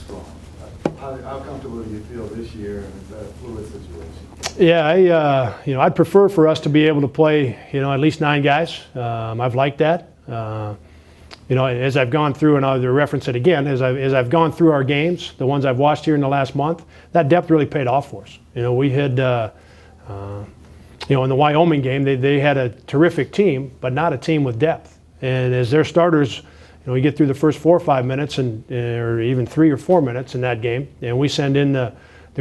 strong. How comfortable do you feel this year in that fluid situation? Yeah, I'd prefer for us to be able to play, at least 9 guys. I've liked that. As I've gone through, and I'll reference it again, as I've gone through our games, the ones I've watched here in the last month, that depth really paid off for us. We had, in the Wyoming game, they had a terrific team, but not a team with depth. And as their starters, we get through the first 4 or 5 minutes, or even 3 or 4 minutes in that game, and we send in the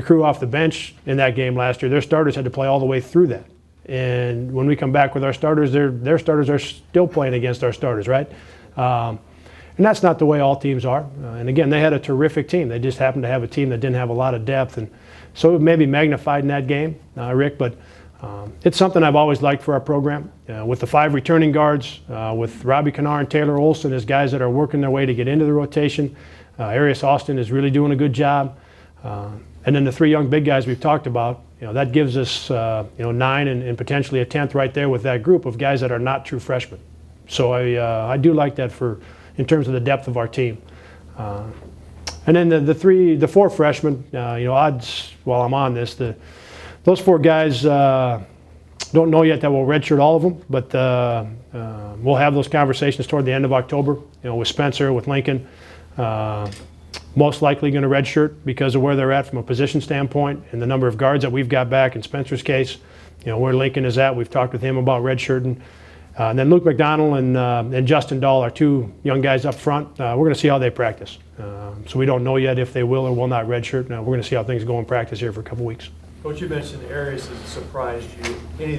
crew off the bench in that game last year. Their starters had to play all the way through that. And when we come back with our starters, their starters are still playing against our starters, right? And that's not the way all teams are. And again, they had a terrific team. They just happened to have a team that didn't have a lot of depth. And so it may be magnified in that game, Rick, but it's something I've always liked for our program. With the 5 returning guards, with Robbie Kennard and Taylor Olson as guys that are working their way to get into the rotation. Arias Austin is really doing a good job. And then the 3 young big guys we've talked about, that gives us 9 and potentially a 10th right there with that group of guys that are not true freshmen. So I do like that in terms of the depth of our team. And then the 4 freshmen, odds while I'm on this, those 4 guys don't know yet that we'll redshirt all of them, but we'll have those conversations toward the end of October. With Spencer, with Lincoln. Most likely going to redshirt because of where they're at from a position standpoint and the number of guards that we've got back in Spencer's case. Where Lincoln is at, we've talked with him about redshirting. And then Luke McDonald and Justin Dahl are 2 young guys up front. We're going to see how they practice. So we don't know yet if they will or will not redshirt. We're going to see how things go in practice here for a couple weeks. Coach, you mentioned Arias has surprised you. Any of